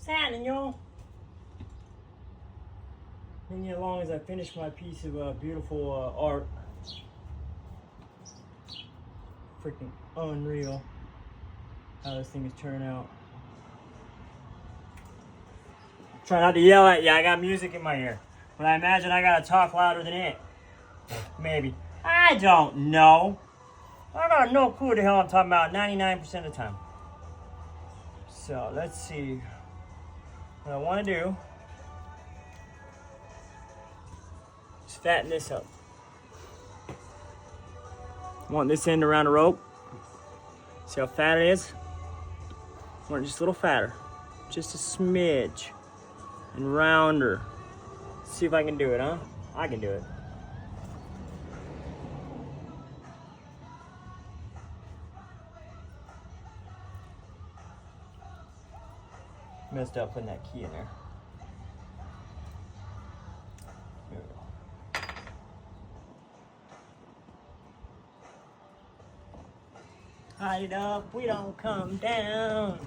happening, y'all? And as long as I finish my piece of beautiful art. Freaking unreal how this thing is turning out. Try not to yell at you, I got music in my ear. But I imagine I gotta talk louder than it. Maybe. I don't know. I got no clue what the hell I'm talking about 99% of the time. So let's see. What I want to do is fatten this up. Want this end around the rope. See how fat it is? Want it just a little fatter. Just a smidge. And rounder. See if I can do it, huh? I can do it. Messed up putting that key in there. There we go. Hide it up, we don't come down.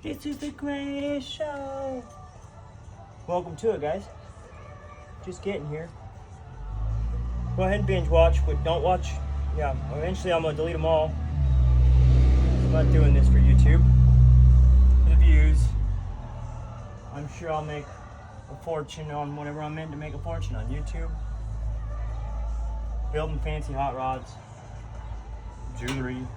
This is the greatest show. Welcome to it, guys. Just getting here. Go ahead and binge watch, but don't watch. Yeah, eventually I'm gonna delete them all. I'm not doing this for YouTube. For the views. I'm sure I'll make a fortune on whatever I'm meant to make a fortune on YouTube. Building fancy hot rods, jewelry.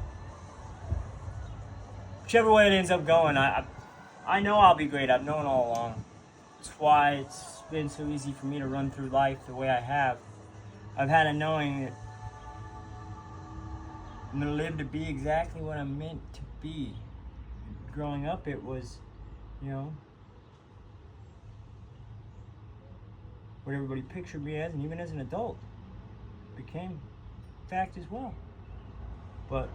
Whichever way it ends up going, I know I'll be great. I've known all along. That's why it's been so easy for me to run through life the way I have. I've had a knowing that I'm going to live to be exactly what I'm meant to be. Growing up, it was, what everybody pictured me as, and even as an adult, it became fact as well. But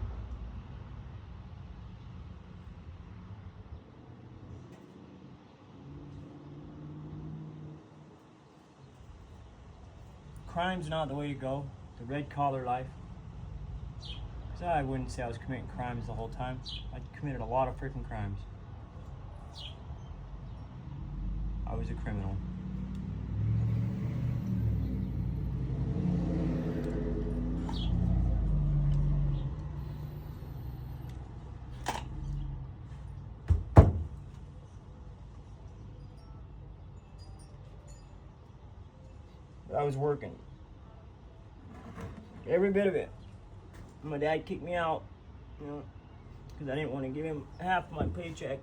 crime's not the way to go. The red collar life. Because I wouldn't say I was committing crimes the whole time. I committed a lot of freaking crimes. I was a criminal. I was working. Every bit of it. My dad kicked me out, because I didn't want to give him half my paycheck.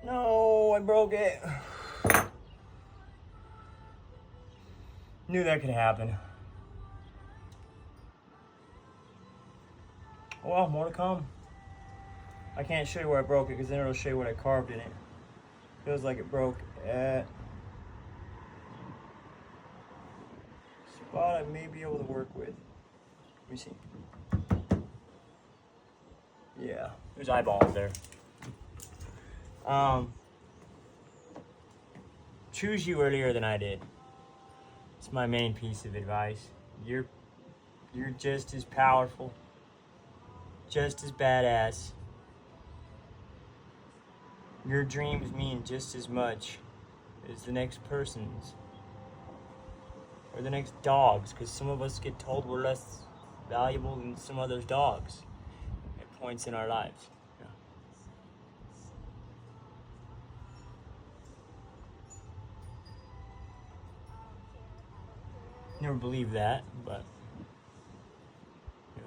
No, I broke it. Knew that could happen. Well, more to come. I can't show you where I broke it because then it'll show you what I carved in it. Feels like it broke at a spot I may be able to work with. Let me see. Yeah, there's eyeballs there. Choose you earlier than I did. It's my main piece of advice. You're just as powerful, just as badass. Your dreams mean just as much as the next person's or the next dog's, because some of us get told we're less valuable than some others' dogs at points in our lives. Never believed that, but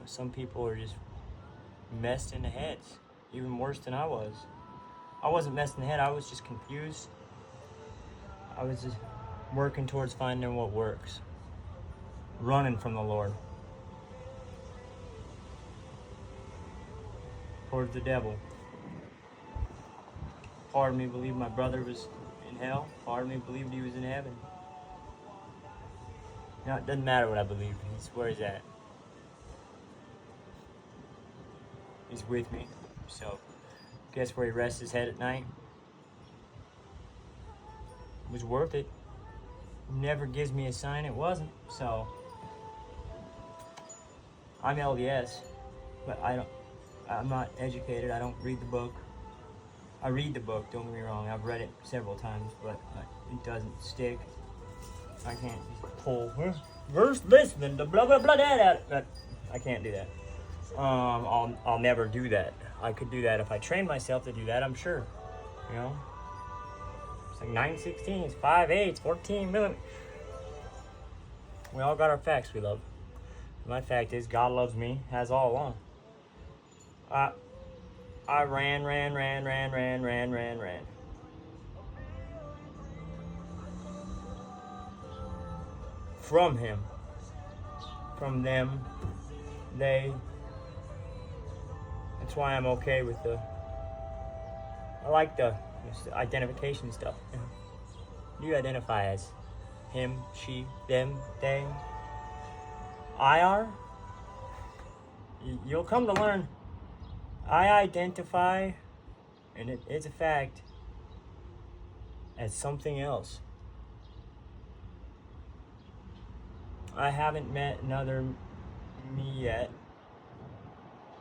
some people are just messed in the heads, even worse than I was. I wasn't messed in the head. I was just confused. I was just working towards finding what works. Running from the Lord. Towards the devil. Part of me believed my brother was in hell. Part of me believed he was in heaven. No, it doesn't matter what I believe. He's where he's at. He's with me. So, guess where he rests his head at night? It was worth it. Never gives me a sign it wasn't. So, I'm LDS, but I'm not educated. I don't read the book. I read the book, don't get me wrong. I've read it several times, but it doesn't stick. I can't just pull verse this, then the blah blah blah that out. I can't do that. I'll never do that. I could do that if I trained myself to do that, I'm sure. You know? It's like 9/16, 5/8, 14 millimeters. We all got our facts we love. My fact is God loves me, has all along. I ran. From him. From them. They. That's why I'm okay with I like the identification stuff. You identify as him, she, them, they. I are. You'll come to learn. I identify, and it's a fact, as something else. I haven't met another me yet.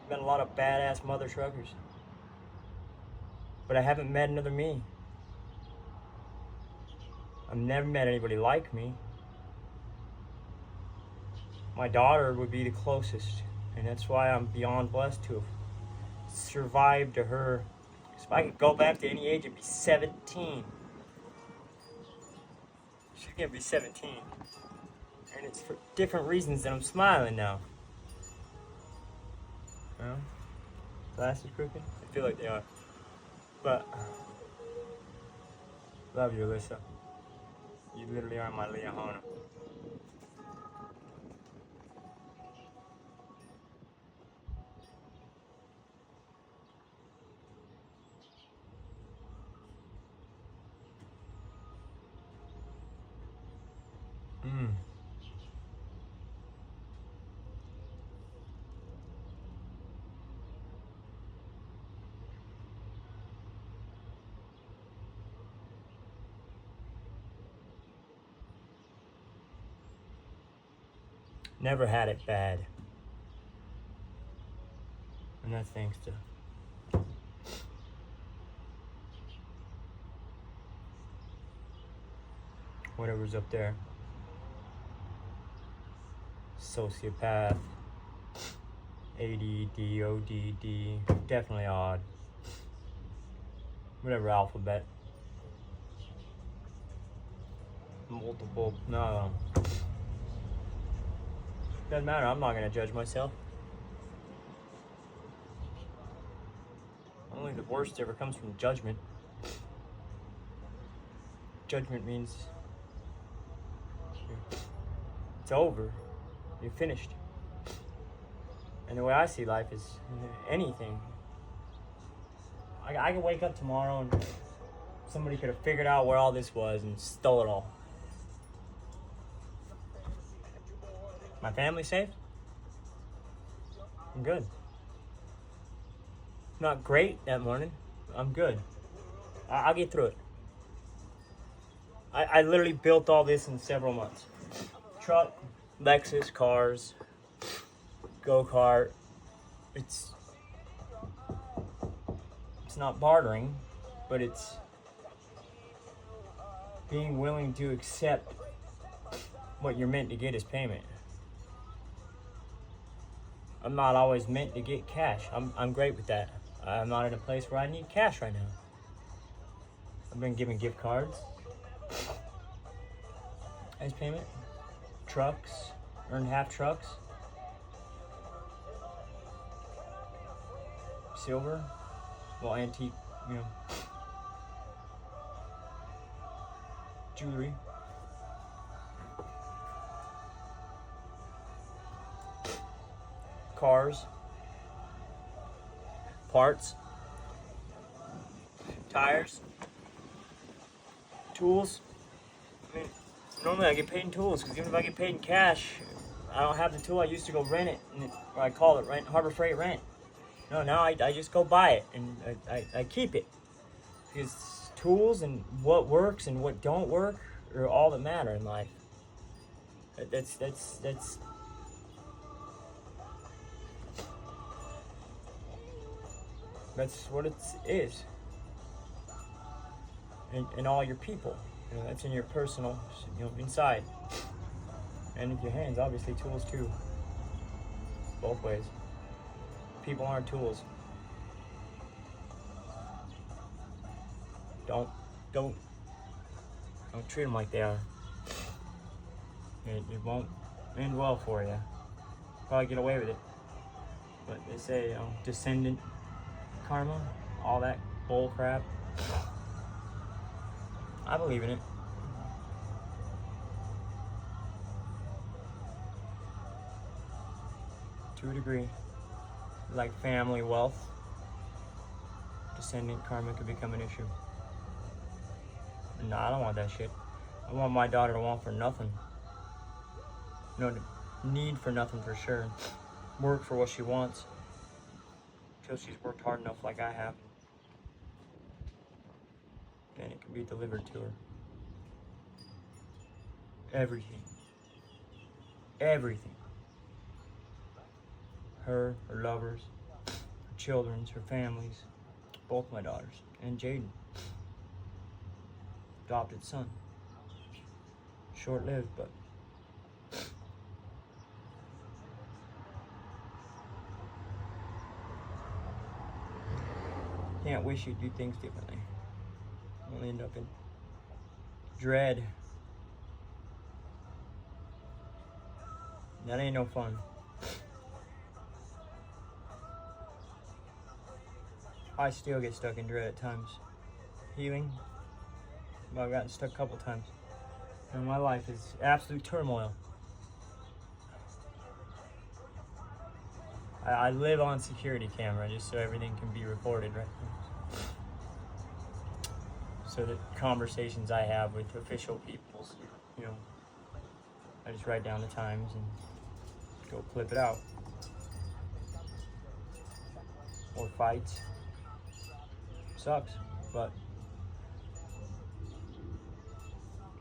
Met a lot of badass mother truckers. But I haven't met another me. I've never met anybody like me. My daughter would be the closest, and that's why I'm beyond blessed to have survived to her. So if I could go back to any age, it'd be 17. She's gonna be 17. And it's for different reasons that I'm smiling now. Well, glasses crooked? I feel like they are. But, love you, Alyssa. You literally are my Leahona. Never had it bad. And that's thanks to whatever's up there. Sociopath, ADD, ODD, definitely odd. Whatever alphabet. Multiple, no. Doesn't matter, I'm not gonna judge myself. Only the worst ever comes from judgment. Judgment means it's over. You're finished. And the way I see life is anything. I could wake up tomorrow and somebody could have figured out where all this was and stole it all. My family safe? I'm good. Not great that morning. I'm good. I'll get through it. I literally built all this in several months. Truck, Lexus, cars, go-kart. It's not bartering, but it's being willing to accept what you're meant to get as payment. I'm not always meant to get cash. I'm great with that. I'm not in a place where I need cash right now. I've been given gift cards as payment. Trucks, earned half trucks. Silver, well, antique, jewelry. Cars. Parts. Tires. Tools. I mean, normally I get paid in tools, because even if I get paid in cash, I don't have the tool. I used to go rent it, or I call it rent, Harbor Freight rent. No, now I just go buy it, and I keep it. Because tools and what works and what don't work are all that matter in life. That's what it is. And all your people. That's in your personal, inside. And with your hands, obviously, tools too. Both ways. People aren't tools. Don't treat them like they are. It won't end well for you. Probably get away with it. But they say, descendant karma, all that bull crap. I believe in it. To a degree. Like family wealth, descendant karma could become an issue. No, I don't want that shit. I want my daughter to want for nothing. No need for nothing for sure. Work for what she wants. Until she's worked hard enough like I have. Then it can be delivered to her. Everything. Everything. Her lovers, her children's, her families, both my daughters, and Jaden. Adopted son. Short-lived, but can't wish you'd do things differently. You'll end up in dread. That ain't no fun. I still get stuck in dread at times. Healing, but I've gotten stuck a couple times. And my life is absolute turmoil. I live on security camera just so everything can be recorded, right? So that conversations I have with official peoples, I just write down the times and go clip it out. Or fights. Sucks, but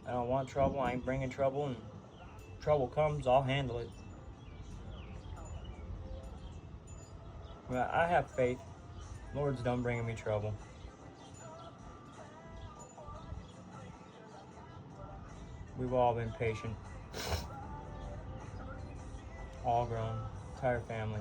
I don't want trouble. I ain't bringing trouble, and trouble comes, I'll handle it. But I have faith. Lord's done bringing me trouble. We've all been patient. All grown. Entire family.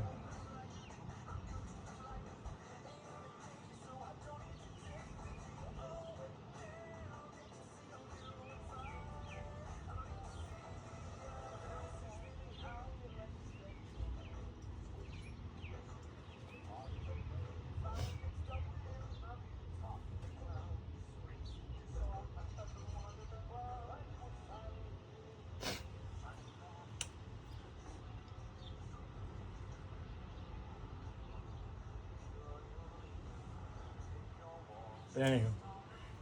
But anywho,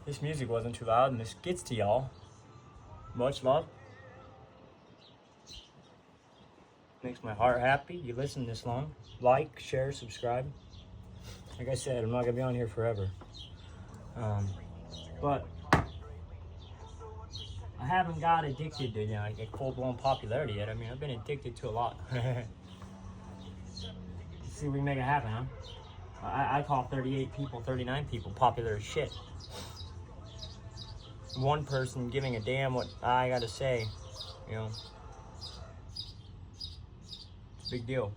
this music wasn't too loud, and this gets to y'all. Much love. Makes my heart happy. You listen this long. Like, share, subscribe. Like I said, I'm not gonna be on here forever. But I haven't got addicted to like full-blown popularity yet. I mean, I've been addicted to a lot. See if we can make it happen, huh? I call 38 people, 39 people popular as shit. One person giving a damn what I gotta say, it's a big deal.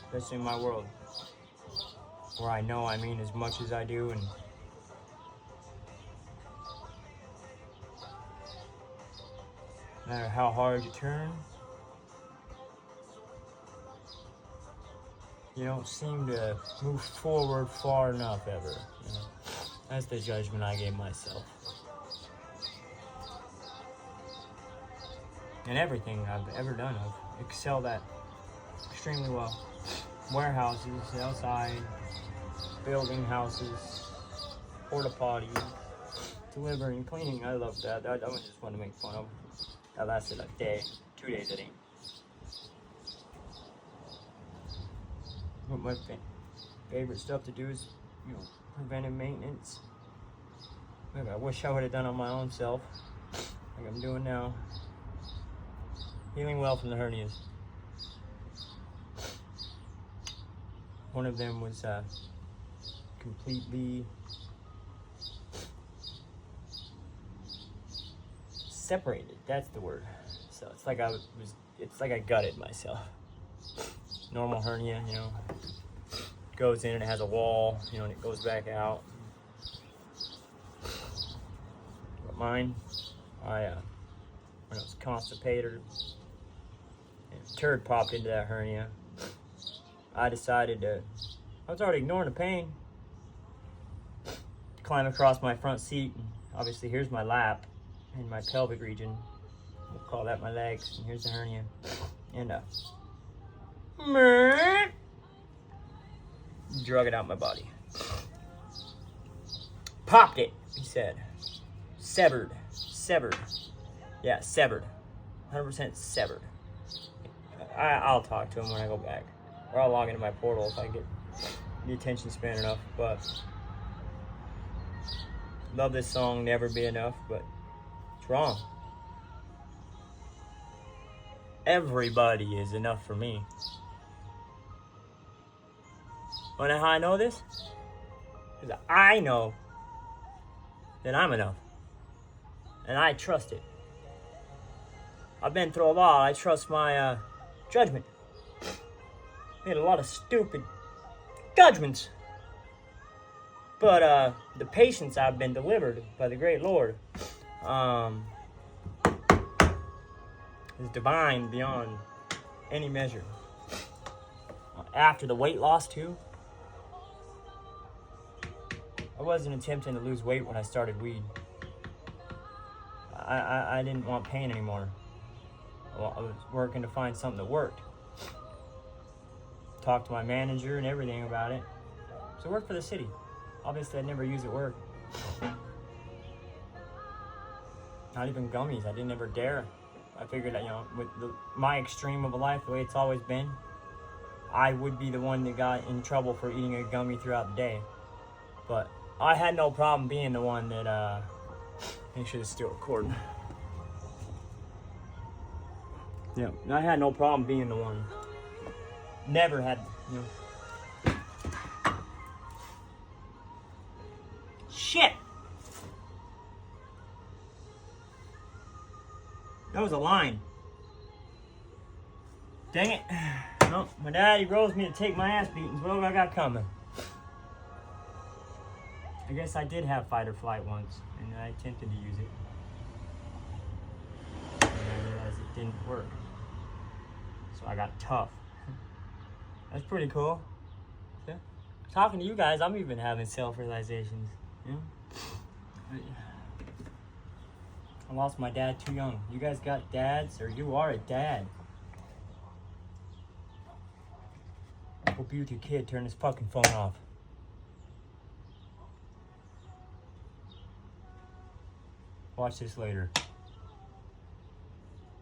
Especially in my world, where I know I mean as much as I do, and no matter how hard you turn, you don't seem to move forward far enough ever. That's the judgment I gave myself. in everything I've ever done. I've excelled at extremely well. Warehouses, outside, building houses, porta potties, delivering, cleaning. I love that. I was just want to make fun of. That lasted a day, 2 days, I think. But my favorite stuff to do is, preventive maintenance. Maybe I wish I would have done on my own self, like I'm doing now. Healing well from the hernias. One of them was completely separated. That's the word. So it's like I gutted myself. Normal hernia, goes in and it has a wall, and it goes back out. But mine, when I was constipated, a turd popped into that hernia. I decided I was already ignoring the pain, to climb across my front seat. And obviously, here's my lap and my pelvic region. We'll call that my legs. And here's the hernia. And drug it out my body. Popped it, he said. Severed. Yeah, severed. 100% severed. I'll talk to him when I go back. Or I'll log into my portal if I get the attention span enough. But love this song, Never Be Enough, but it's wrong. Everybody is enough for me. Wanna know how I know this? Because I know that I'm enough. And I trust it. I've been through a lot. I trust my judgment. Made a lot of stupid judgments. But the patience I've been delivered by the great Lord is divine beyond any measure. After the weight loss too, I wasn't attempting to lose weight when I started weed. I didn't want pain anymore. Well, I was working to find something that worked. Talked to my manager and everything about it. So I worked for the city. Obviously, I'd never use it at work. Not even gummies. I didn't ever dare. I figured that, with my extreme of a life, the way it's always been, I would be the one that got in trouble for eating a gummy throughout the day. But I had no problem being the one that, make sure it's still recording. Yeah, I had no problem being the one. Never had, Shit! That was a line. Dang it. Well, my daddy rose me to take my ass beatings. What have I got coming? I guess I did have fight or flight once, and I attempted to use it. And I realized it didn't work. So I got tough. That's pretty cool. Yeah. Talking to you guys, I'm even having self-realizations. I lost my dad too young. You guys got dads, or you are a dad. Hope you with your kid turn this fucking phone off. Watch this later.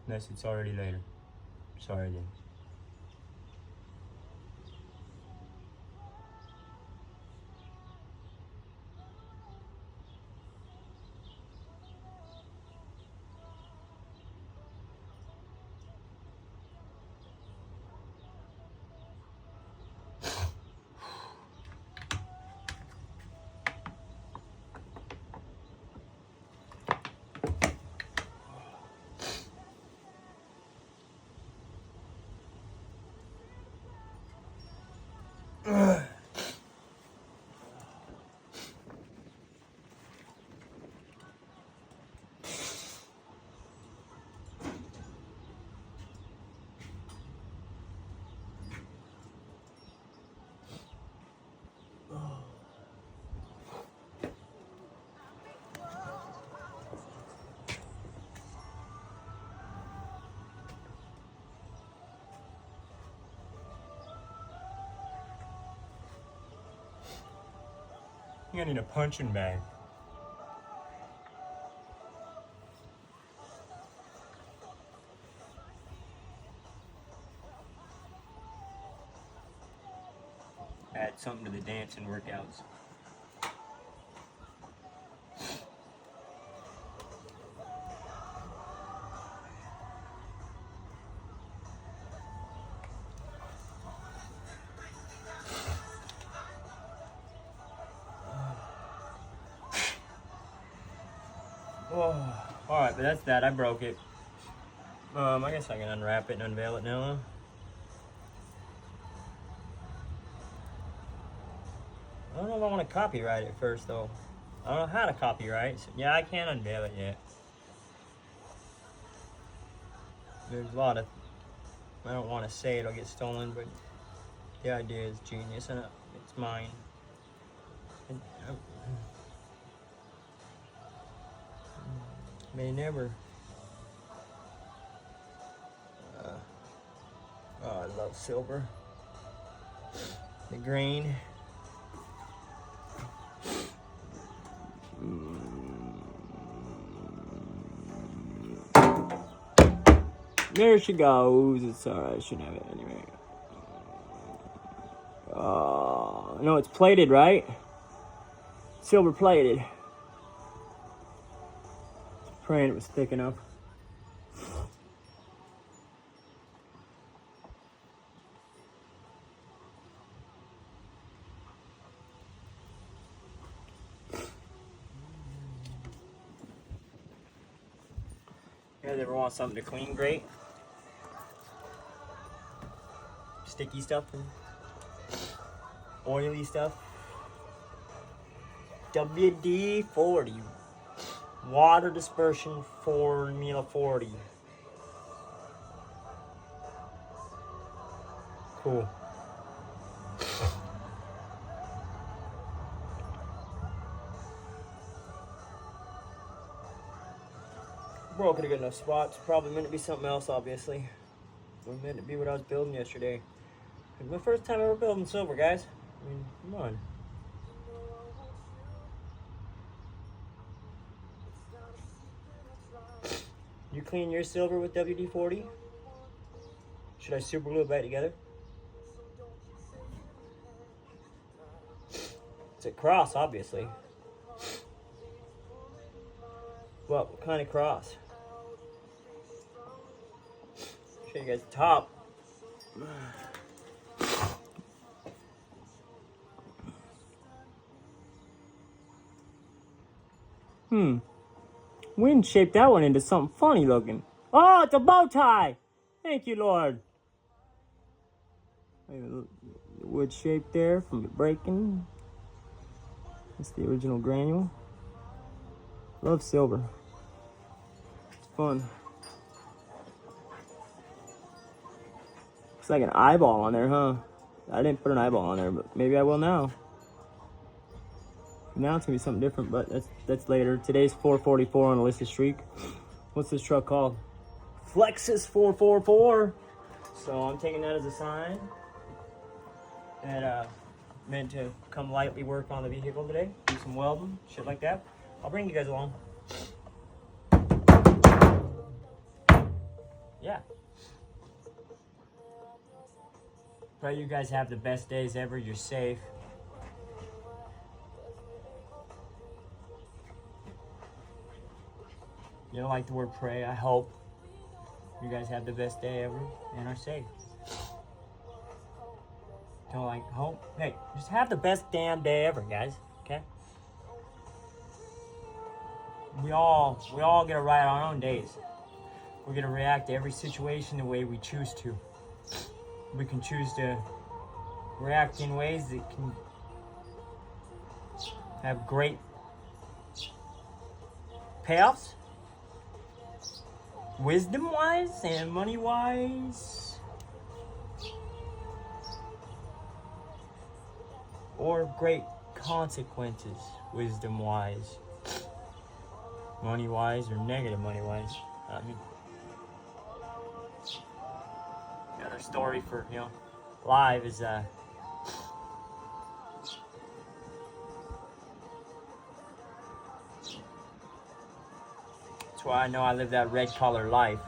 Unless it's already later. Sorry then. think I need a punching bag. Add something to the dance and workouts. Oh, alright, but that's that. I broke it. I guess I can unwrap it and unveil it now, huh? I don't know if I want to copyright it first, though. I don't know how to copyright. So yeah, I can't unveil it yet. There's a lot of... I don't want to say it'll get stolen, but the idea is genius, and it's mine. And, may never... oh, I love silver. The green. There she goes. It's alright, I shouldn't have it anyway. No, it's plated, right? Silver plated. Praying it was thick enough. You guys ever want something to clean great? Sticky stuff and oily stuff. WD-40. Water dispersion formula 40. Cool. Broke it a good enough spot. It's probably meant to be something else, obviously. It was meant to be what I was building yesterday. It's my first time ever building silver, guys. I mean, come on. You clean your silver with WD-40? Should I super glue it back together? It's a cross, obviously. What kind of cross? Show you guys the top. Wind shaped that one into something funny looking. Oh, it's a bow tie! Thank you, Lord. The wood shape there from the breaking. That's the original granule. Love silver. It's fun. Looks like an eyeball on there, huh? I didn't put an eyeball on there, but maybe I will now. Now it's gonna be something different, but that's later. Today's 444 on Alyssa Streak. What's this truck called? Flexus 444. So I'm taking that as a sign that meant to come lightly work on the vehicle today, do some welding, shit like that. I'll bring you guys along. Yeah. Pray you guys have the best days ever. You're safe. You don't like the word pray. I hope you guys have the best day ever and are safe. Don't like hope? Hey, just have the best damn day ever, guys. Okay? We all get to write our own days. We're gonna react to every situation the way we choose to. We can choose to react in ways that can have great payoffs, wisdom-wise and money-wise, or great consequences, wisdom-wise, money-wise, or negative money-wise. I mean, another story for, live is, why I know I live that red collar life.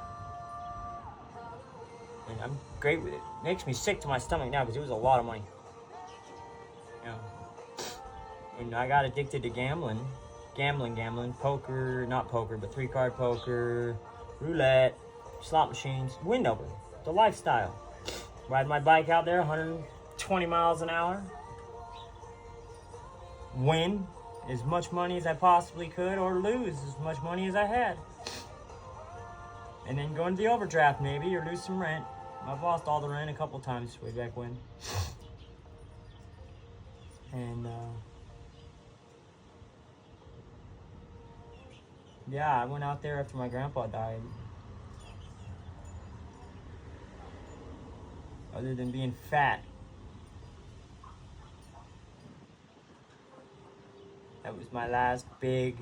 And I'm great with it. Makes me sick to my stomach now because it was a lot of money. You know, when I got addicted to gambling, poker, not poker, but 3-card poker, roulette, slot machines, win over. The lifestyle. Ride my bike out there 120 miles an hour. Win as much money as I possibly could, or lose as much money as I had. And then go into the overdraft maybe, or lose some rent. I've lost all the rent a couple times way back when. And yeah, I went out there after my grandpa died. Other than being fat, that was my last big,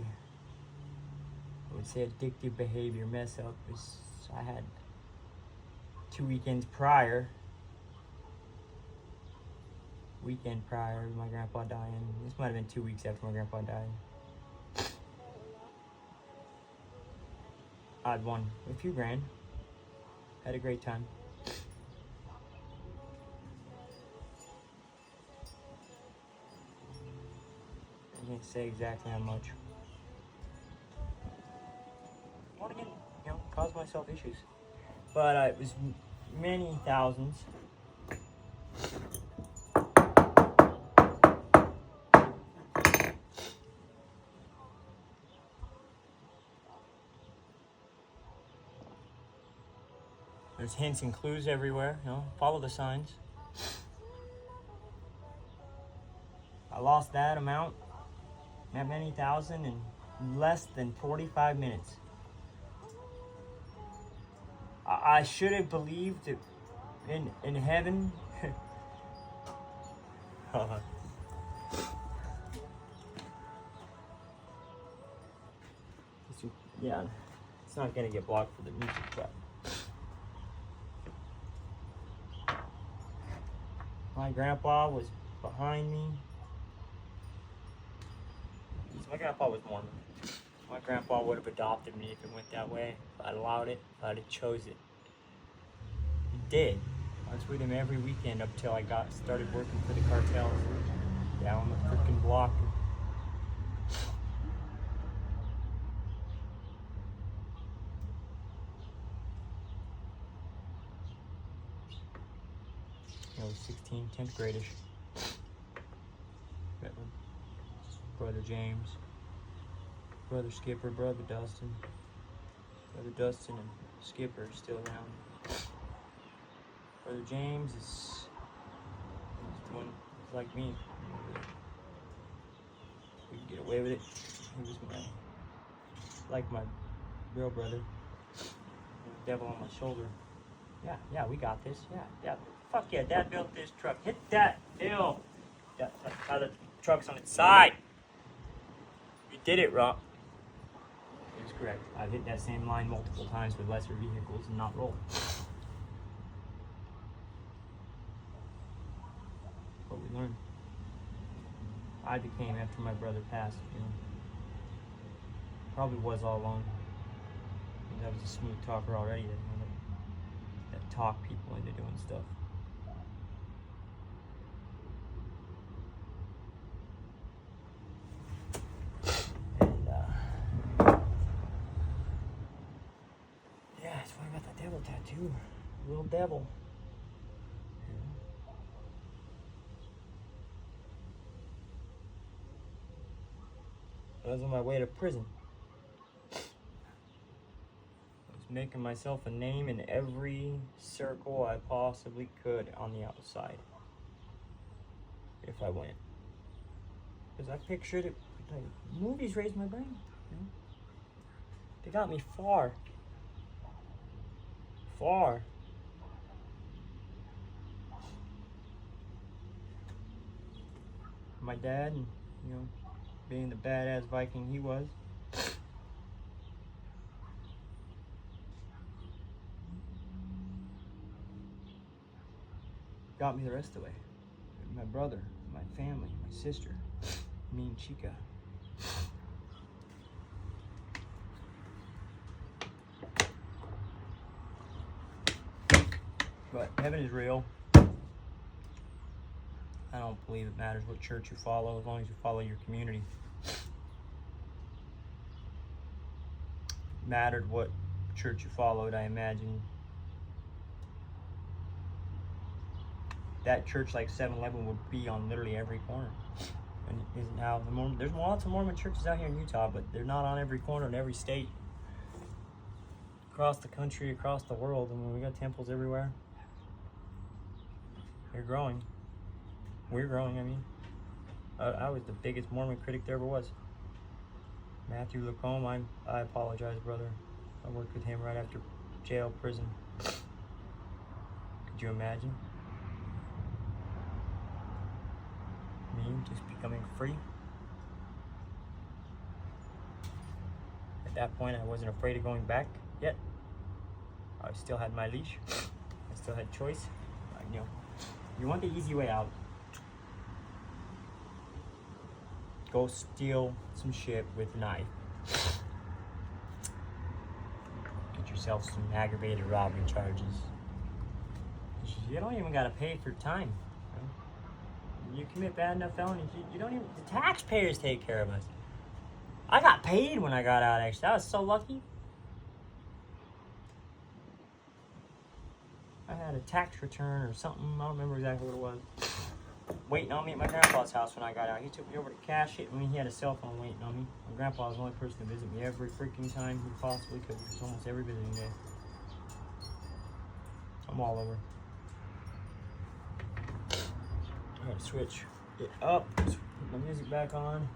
I would say, addictive behavior mess up. I had 2 weekends prior, to my grandpa dying. This might have been 2 weeks after my grandpa died. I'd won a few grand. Had a great time. I can't say exactly how much. I want to get, cause myself issues. But it was many thousands. There's hints and clues everywhere, follow the signs. I lost that amount, that many thousand, in less than 45 minutes. I should have believed that in heaven. Yeah, it's not gonna get blocked for the music track. My grandpa was behind me. My grandpa was Mormon. My grandpa would have adopted me if it went that way. If I'd allowed it, if I'd have chose it. He did. I was with him every weekend up till I started working for the cartels down the freaking block. I was 16, 10th gradish. Brother James, Brother Skipper, Brother Dustin. Brother Dustin and Skipper are still around. Brother James is one like me. We could get away with it. He was my real brother. Devil on my shoulder. Yeah, we got this. Yeah. Fuck yeah, Dad built this truck. Hit that hill. That's how the truck's on its side. You did it, Rob. It was correct. I've hit that same line multiple times with lesser vehicles and not rolled. But we learned. I became after my brother passed, Probably was all along. I was a smooth talker already that talked people into doing stuff. That's why I got the devil tattoo. Little devil. I was on my way to prison. I was making myself a name in every circle I possibly could on the outside. If I went. Because I pictured it, movies raised my brain. They got me far. Far. My dad, and being the badass Viking he was, got me the rest of the way. My brother, my family, my sister, me and Chica. But heaven is real. I don't believe it matters what church you follow, as long as you follow your community. It mattered what church you followed, I imagine that church like 7-Eleven would be on literally every corner. And isn't now there's lots of Mormon churches out here in Utah, but they're not on every corner in every state. Across the country, across the world. I mean, we got temples everywhere. They're growing. We're growing, I mean. I was the biggest Mormon critic there ever was. Matthew Lacombe, I apologize, brother. I worked with him right after jail, prison. Could you imagine? Me just becoming free. At that point, I wasn't afraid of going back yet. I still had my leash. I still had choice. You know, you want the easy way out. Go steal some shit with a knife. Get yourself some aggravated robbery charges. You don't even gotta pay for time. You commit bad enough felonies, you don't even, the taxpayers take care of us. I got paid when I got out, actually. I was so lucky. I had a tax return or something, I don't remember exactly what it was, waiting on me at my grandpa's house when I got out. He took me over to cash it. I mean, he had a cell phone waiting on me. My grandpa was the only person to visit me every freaking time he possibly could. It was almost every visiting day. I'm all over. I gotta switch it up, put my music back on.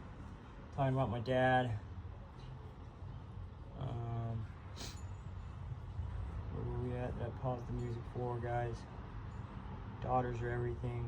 Talking about my dad. Where were we at? That I paused the music for, guys. Daughters are everything.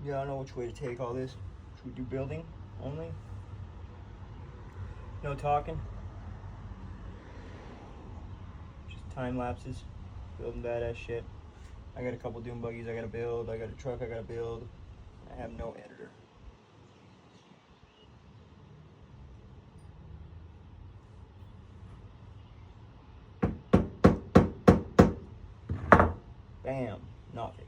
Yeah, I don't know which way to take all this. Should we do building only? No talking? Just time lapses. Building badass shit. I got a couple dune buggies I gotta build. I got a truck I gotta build. I have no editor. Bam. Not fixed.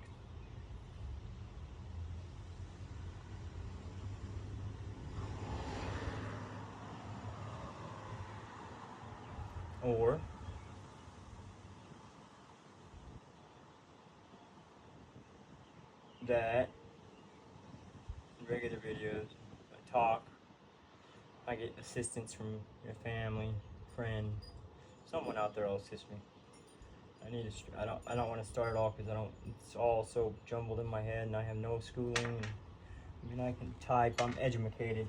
Or that regular videos, I talk, I get assistance from your family, friend, someone out there will assist me. I don't want to start it off because it's all so jumbled in my head and I have no schooling. I mean, I can type, I'm educated.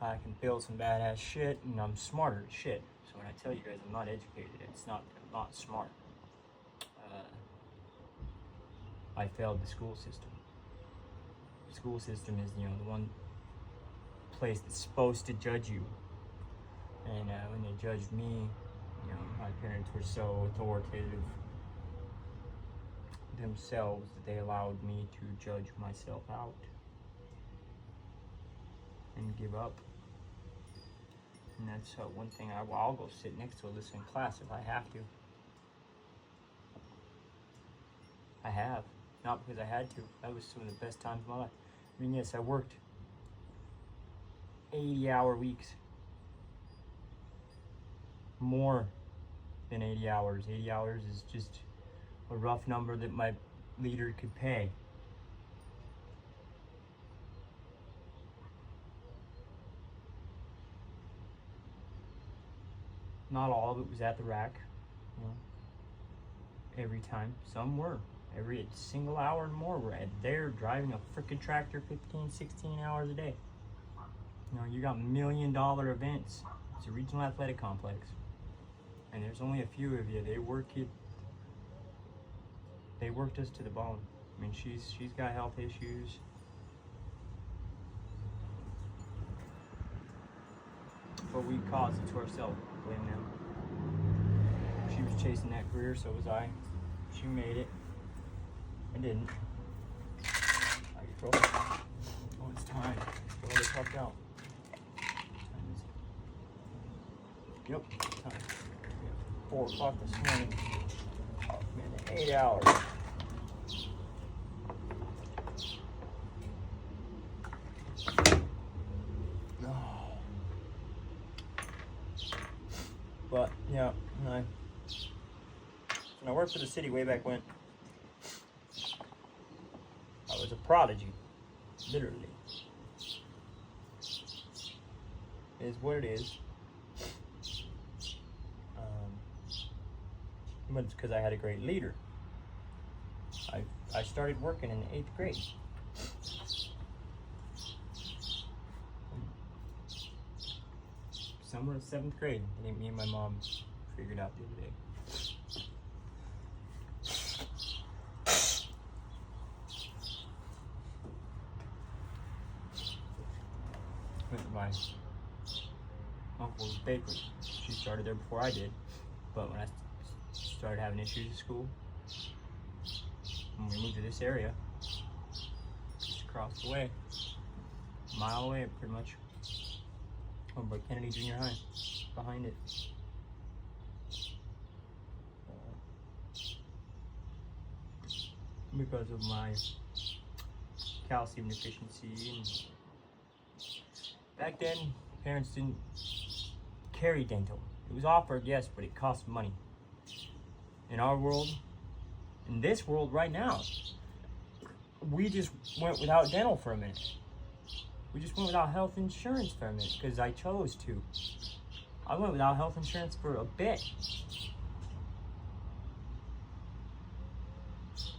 I can build some badass shit and I'm smarter as shit. So when I tell you guys I'm not educated, it's not, I'm not smart. I failed the school system. The school system is, you know, the one place that's supposed to judge you. And when they judged me, you know, my parents were so authoritative themselves that they allowed me to judge myself out and give up. And that's one thing I'll go sit next to a listen class if I have to. I have. Not because I had to. That was some of the best times of my life. I mean, yes, I worked 80-hour weeks. More than 80 hours. 80 hours is just a rough number that my leader could pay. Not all of it was at the rack, you know, every time. Some were. Every single hour and more were at there driving a freaking tractor 15, 16 hours a day. You know, you got $1 million events. It's a regional athletic complex. And there's only a few of you. They worked us to the bone. I mean, she's got health issues. But we caused it to ourselves. Blame them. She was chasing that career, so was I. She made it. I didn't. I control it. Oh, it's time. Let's go the fuck out. Time is it? Yep, time. 4 o'clock this morning. Man, 8 hours. No. But yeah, when I worked for the city way back when, I was a prodigy, literally. It is what it is. But it's because I had a great leader. I started working in the 8th grade. Somewhere in 7th grade, I think me and my mom figured out the other day. Went to my uncle's bakery. She started there before I did, but when I started having issues at school, when we moved to this area, just across the way, a mile away pretty much, over by Kennedy Junior High, behind it. Because of my calcium deficiency, and back then parents didn't carry dental. It was offered, yes, but it cost money. In our world, in this world right now, we just went without dental for a minute. We just went without health insurance for a minute because I chose to. I went without health insurance for a bit.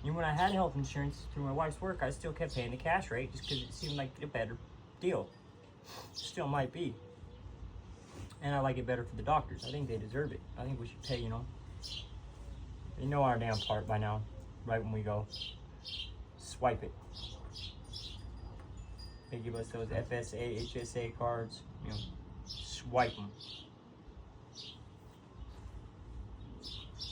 And when I had health insurance through my wife's work, I still kept paying the cash rate just because it seemed like a better deal. Still might be. And I like it better for the doctors. I think they deserve it. I think we should pay, you know. They know our damn part by now, right when we go. Swipe it. They give us those FSA, HSA cards, you know, swipe them.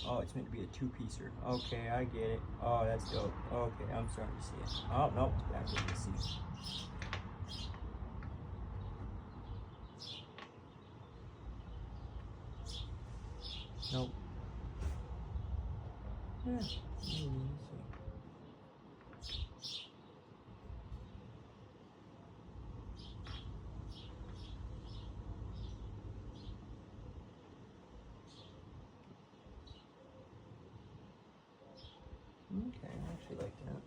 Oh, it's meant to be a 2-piecer. Okay, I get it. Oh, that's dope. Okay, I'm starting to see it. Oh, no, it's backwards. Let's see. Nope. Yeah. Let's see. Okay, I actually like that.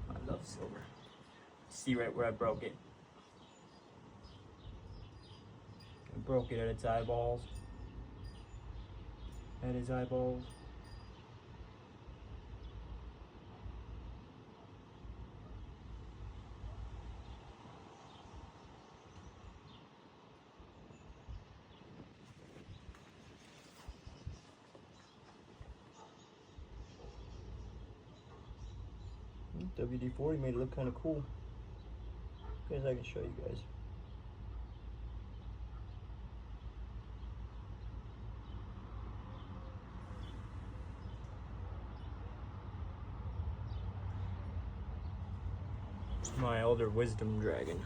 I love silver. See right where I broke it. I broke it at its eyeballs. At his eyeballs. WD-40 made it look kind of cool. As I can show you guys. It's my elder wisdom dragon.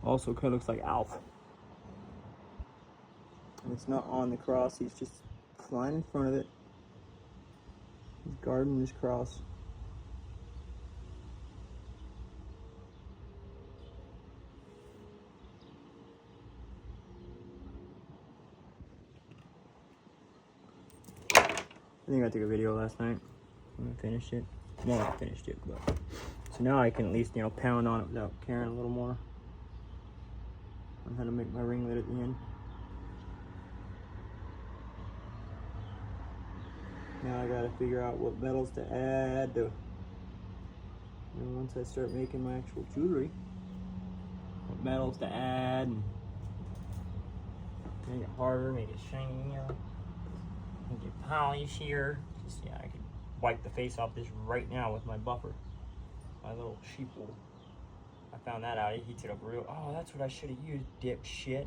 Also kind of looks like Alf. And it's not on the cross, he's just flying in front of it. He's guarding his cross. I think I took a video last night when I finished it. Well, I finished it, but so now I can at least, you know, pound on it without caring a little more on how to make my ringlet at the end. Now I gotta figure out what metals to add to, and once I start making my actual jewelry, what metals to add and make it harder, make it shinier, make it polish here. Just, yeah, I could wipe the face off this right now with my buffer, my little sheep wool. I found that out. It heats it up real. Oh, that's what I should have used, dipshit.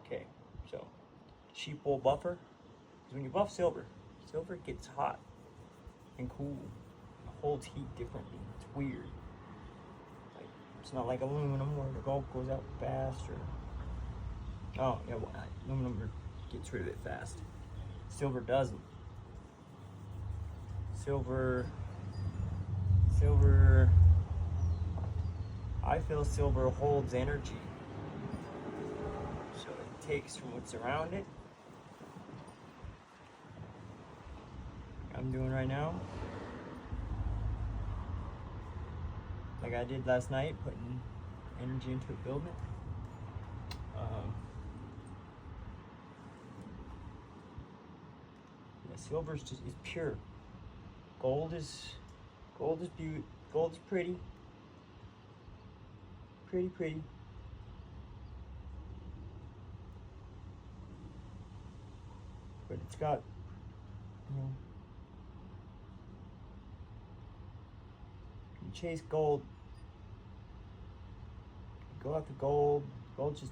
Okay, so sheep wool buffer. Because when you buff silver, silver gets hot and cool. It holds heat differently. It's weird. Like, it's not like aluminum where the gold goes out faster. Oh, yeah, well, aluminum gets rid of it fast. Silver doesn't. Silver, I feel silver holds energy. So it takes from what's around it. I'm doing right now, like I did last night, putting energy into it, building it. Yeah, silver's just is pure. Gold is beauty. Gold's pretty, pretty. But it's got, you know. Chase gold, go after gold. Gold just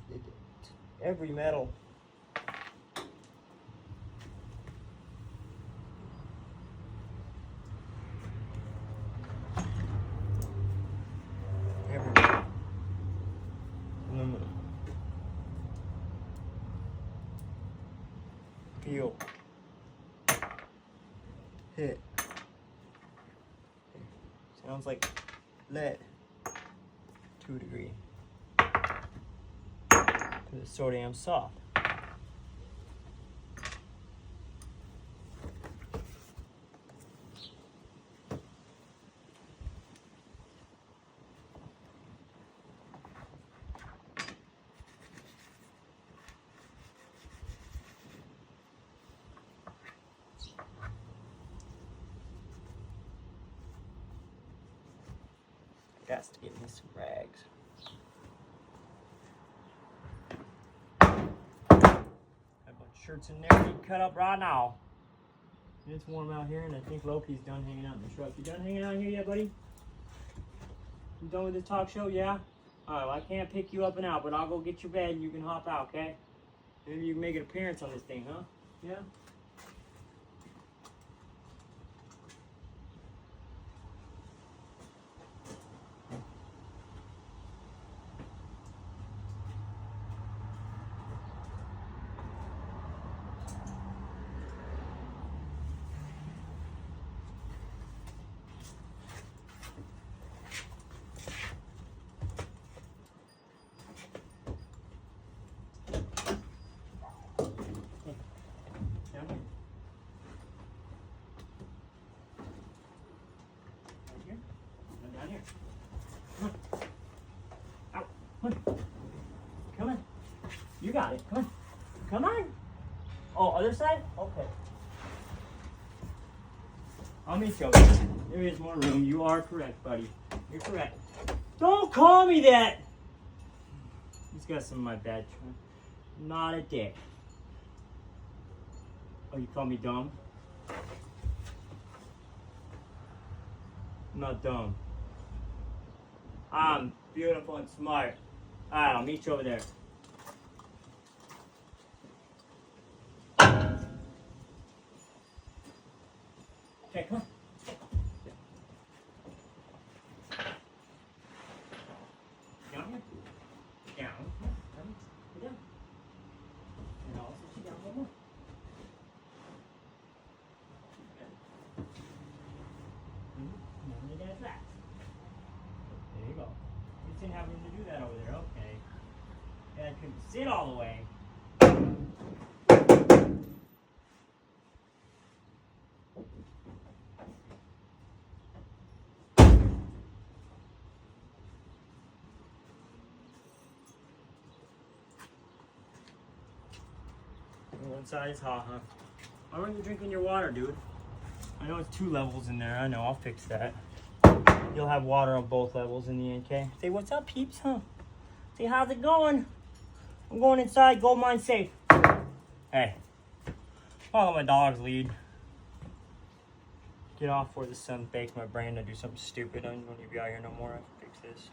every metal. Every metal. Aluminum. Feel. Hit. Sounds like lead, 2 degree. Because it's so damn soft. Got to get me some rags. Have a bunch of shirts in there you can cut up right now. It's warm out here, and I think Loki's done hanging out in the truck. You done hanging out here yet, buddy? You done with this talk show? Yeah? Alright, well, I can't pick you up and out, but I'll go get your bed and you can hop out, okay? Maybe you can make an appearance on this thing, huh? Yeah? Come on. You got it. Come on. Come on. Oh, other side? Okay. I'll meet you over there. There is more room. You are correct, buddy. You're correct. Don't call me that. He's got some of my bad. Not a dick. Oh, you call me dumb? I'm not dumb. I'm beautiful and smart. Alright, I'll meet you over there. Okay, come on. Down here. Down. Come. Get down. And I'll also sit down a little more. Now lay down flat. There you go. You didn't have room to do that over there. Okay. And I couldn't sit all the way. One side is hot, huh? Why aren't you drinking your water, dude? I know it's 2 levels in there. I know. I'll fix that. You'll have water on both levels in the end, okay? Say, what's up, peeps, huh? Say, how's it going? I'm going inside. Gold mine safe. Hey. Follow my dog's lead. Get off before the sun bakes my brain to do something stupid. I don't need to be out here no more. I can fix this.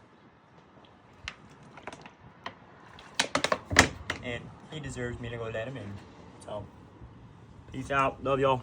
And he deserves me to go let him in. So, peace out. Love y'all.